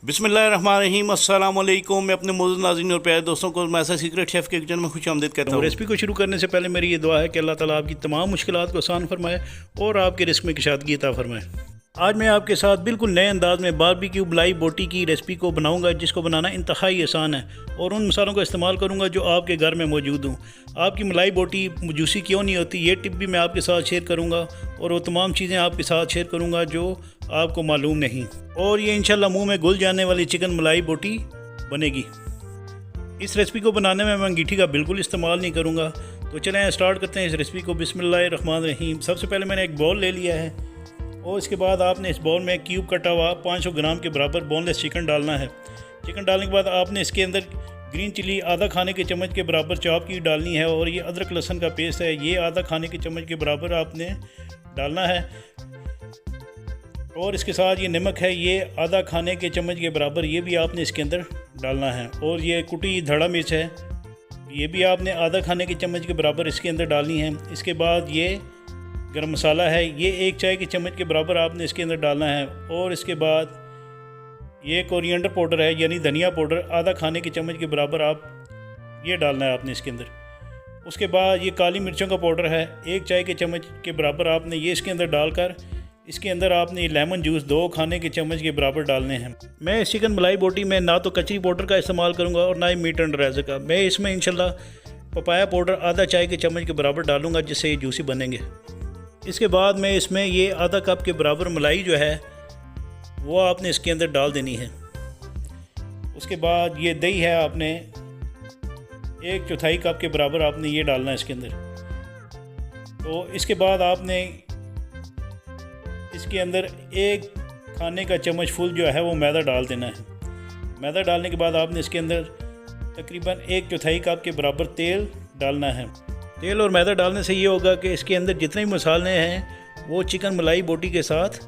बिस्मिल्लाहिर्रहमानिर्रहीम अस्सलाम वालेकुम। मैं अपने मौजूद नाज़रीन और प्यारे दोस्तों को मैसा सीक्रेट शेफ़ के किचन में खुश आमदीद कहता हूँ। रेसिपी को शुरू करने से पहले मेरी ये दुआ है कि अल्लाह ताला आपकी तमाम मुश्किलात को आसान फरमाए और आपके रिस्क में कुशादगी अता फरमाए। आज मैं आपके साथ बिल्कुल नए अंदाज में बारबेक्यू मलाई बोटी की रेसिपी को बनाऊंगा, जिसको बनाना इंतहाई आसान है और उन मसालों का इस्तेमाल करूंगा जो आपके घर में मौजूद हों। आपकी मलाई बोटी जूसी क्यों नहीं होती, ये टिप भी मैं आपके साथ शेयर करूंगा और वो तमाम चीज़ें आपके साथ शेयर करूंगा जो आपको मालूम नहीं, और ये इंशाल्लाह मुंह में घुल जाने वाली चिकन मलाई बोटी बनेगी। इस रेसिपी को बनाने में मैं अंगीठी का बिल्कुल इस्तेमाल नहीं करूँगा। तो चलें स्टार्ट करते हैं इस रेसिपी को। बिस्मिल्लाहिर्रहमानिर्रहीम। सबसे पहले मैंने एक बाउल ले लिया है और इसके बाद आपने इस बाउल में क्यूब कटा हुआ 500 ग्राम के बराबर बोनलेस चिकन डालना है। चिकन डालने के बाद आपने इसके अंदर ग्रीन चिली आधा खाने के चम्मच के बराबर चॉप की डालनी है, और ये अदरक लहसुन का पेस्ट है, ये आधा खाने के चम्मच के बराबर आपने डालना है, और इसके साथ ये नमक है, ये आधा खाने के चम्मच के बराबर ये भी आपने इसके अंदर डालना है, और ये कुटी धड़ा मिर्च है, ये भी आपने आधा खाने के चम्मच के बराबर इसके अंदर डालनी है। इसके बाद ये गरम मसाला है, ये 1 चाय के चम्मच के बराबर आपने इसके अंदर डालना है, और इसके बाद ये कोरिएंडर पाउडर है यानी धनिया पाउडर आधा खाने के चम्मच के बराबर आप ये डालना है आपने इसके अंदर। उसके बाद ये काली मिर्चों का पाउडर है 1 चाय के चम्मच के बराबर आपने ये इसके अंदर डालकर इसके अंदर आपने लेमन जूस 2 खाने के चम्मच के बराबर डालने हैं। मैं इस चिकन मलाई बोटी में ना तो कचरी पाउडर का इस्तेमाल करूँगा और ना ही मीट एंडराइजर का। मैं इसमें इंशाल्लाह पपाया पाउडर आधा चाय के चम्मच के बराबर डालूँगा, जिससे ये जूसी बनेंगे। इसके बाद मैं इसमें ये आधा कप के बराबर मलाई जो है वो आपने इसके अंदर डाल देनी है। उसके बाद ये दही है, आपने 1/4 कप के बराबर आपने ये डालना है इसके अंदर। तो इसके बाद आपने इसके अंदर 1 खाने का चम्मच फुल जो है वो मैदा डाल देना है। मैदा डालने के बाद आपने इसके अंदर तकरीबन 1/4 कप के बराबर तेल डालना है। तेल और मैदा डालने से ये होगा कि इसके अंदर जितने भी मसाले हैं वो चिकन मलाई बोटी के साथ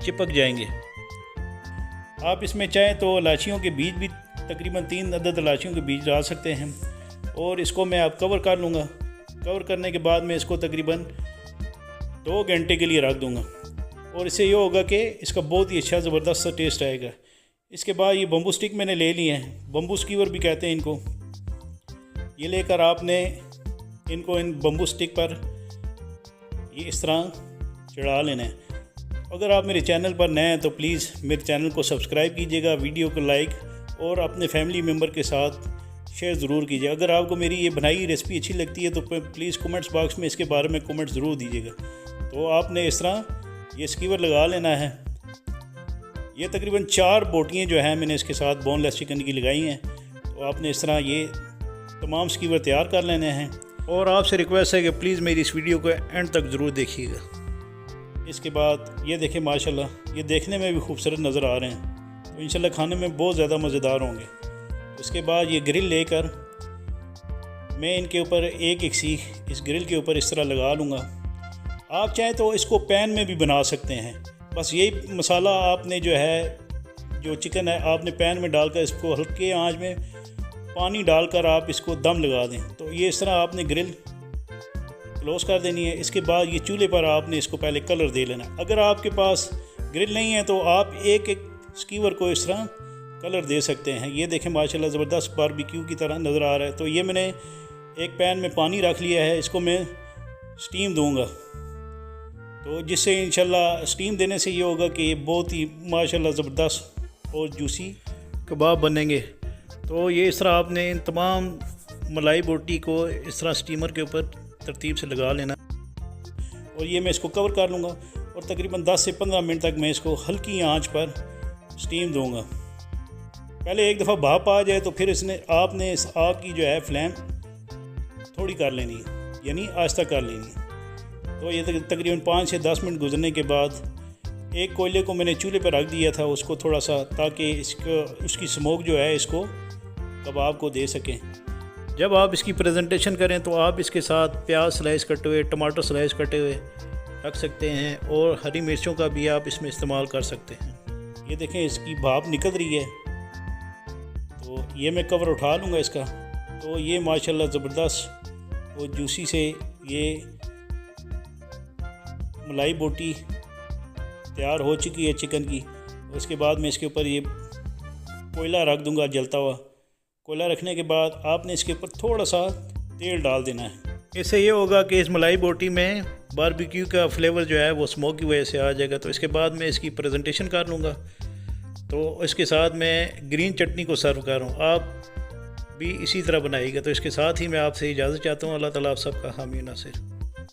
चिपक जाएंगे। आप इसमें चाहें तो इलायचियों के बीज भी तकरीबन 3 अदद इलायचियों के बीज डाल सकते हैं, और इसको मैं अब कवर कर लूँगा। कवर करने के बाद मैं इसको तकरीबन 2 घंटे के लिए रख दूँगा, और इससे ये होगा कि इसका बहुत ही अच्छा ज़बरदस्त सा टेस्ट आएगा। इसके बाद ये बम्बू स्टिक मैंने ले लिए हैं, बम्बू स्कीवर भी कहते हैं इनको। ये लेकर आपने इनको इन बम्बू स्टिक पर ये इस तरह चढ़ा लेना है। अगर आप मेरे चैनल पर नए हैं तो प्लीज़ मेरे चैनल को सब्सक्राइब कीजिएगा, वीडियो को लाइक और अपने फैमिली मेम्बर के साथ शेयर ज़रूर कीजिए। अगर आपको मेरी ये बनाई रेसिपी अच्छी लगती है तो प्लीज़ कमेंट्स बॉक्स में इसके बारे में कमेंट ज़रूर दीजिएगा। तो आपने इस तरह ये स्कीवर लगा लेना है। ये तकरीबन 4 बोटियाँ जो हैं मैंने इसके साथ बोनलेस चिकन की लगाई हैं। तो आपने इस तरह ये तमाम स्कीवर तैयार कर लेने हैं, और आपसे रिक्वेस्ट है कि प्लीज़ मेरी इस वीडियो को एंड तक ज़रूर देखिएगा। इसके बाद ये देखें माशाल्लाह ये देखने में भी खूबसूरत नज़र आ रहे हैं, तो इंशाल्लाह खाने में बहुत ज़्यादा मज़ेदार होंगे। इसके बाद ये ग्रिल लेकर मैं इनके ऊपर एक सीख इस ग्रिल के ऊपर इस तरह लगा लूँगा। आप चाहें तो इसको पैन में भी बना सकते हैं। बस यही मसाला आपने जो है जो चिकन है आपने पैन में डालकर इसको हल्के आंच में पानी डालकर आप इसको दम लगा दें। तो ये इस तरह आपने ग्रिल क्लोज़ कर देनी है। इसके बाद ये चूल्हे पर आपने इसको पहले कलर दे लेना। अगर आपके पास ग्रिल नहीं है तो आप एक स्कीवर को इस तरह कलर दे सकते हैं। ये देखें माशाल्लाह ज़बरदस्त बारबेक्यू की तरह नज़र आ रहा है। तो ये मैंने एक पैन में पानी रख लिया है, इसको मैं स्टीम दूंगा। तो जिससे इंशाल्लाह स्टीम देने से ये होगा कि ये बहुत ही माशाल्लाह ज़बरदस्त और जूसी कबाब बनेंगे। तो ये इस तरह आपने इन तमाम मलाई बोटी को इस तरह स्टीमर के ऊपर तरतीब से लगा लेना, और ये मैं इसको कवर कर लूँगा और तकरीबन 10 से 15 मिनट तक मैं इसको हल्की आंच पर स्टीम दूँगा। पहले एक दफ़ा भाप आ जाए तो फिर आपने इस आग की जो है फ्लेम थोड़ी कर लेनी है, यानी आहिस्ता कर लेनी है। तो ये तकरीबन 5 से 10 मिनट गुजरने के बाद एक कोयले को मैंने चूल्हे पर रख दिया था उसको थोड़ा सा, ताकि उसकी स्मोक जो है इसको कबाब को दे सकें। जब आप इसकी प्रेजेंटेशन करें तो आप इसके साथ प्याज स्लाइस कटे हुए, टमाटर स्लाइस कटे हुए रख सकते हैं, और हरी मिर्चों का भी आप इसमें इस्तेमाल कर सकते हैं। ये देखें इसकी भाप निकल रही है, तो ये मैं कवर उठा लूँगा इसका। तो ये माशाल्लाह ज़बरदस्त और जूसी से ये मलाई बोटी तैयार हो चुकी है चिकन की। उसके बाद मैं इसके ऊपर ये कोयला रख दूंगा जलता हुआ। कोयला रखने के बाद आपने इसके ऊपर थोड़ा सा तेल डाल देना है। इससे ये होगा कि इस मलाई बोटी में बारबेक्यू का फ्लेवर जो है वो स्मोक की वजह से आ जाएगा। तो इसके बाद मैं इसकी प्रेजेंटेशन कर लूँगा। तो इसके साथ मैं ग्रीन चटनी को सर्व कर रहा हूँ, आप भी इसी तरह बनाइएगा। तो इसके साथ ही मैं आपसे इजाज़त चाहता हूँ। अल्लाह ताला आप सबका हामी नासिर।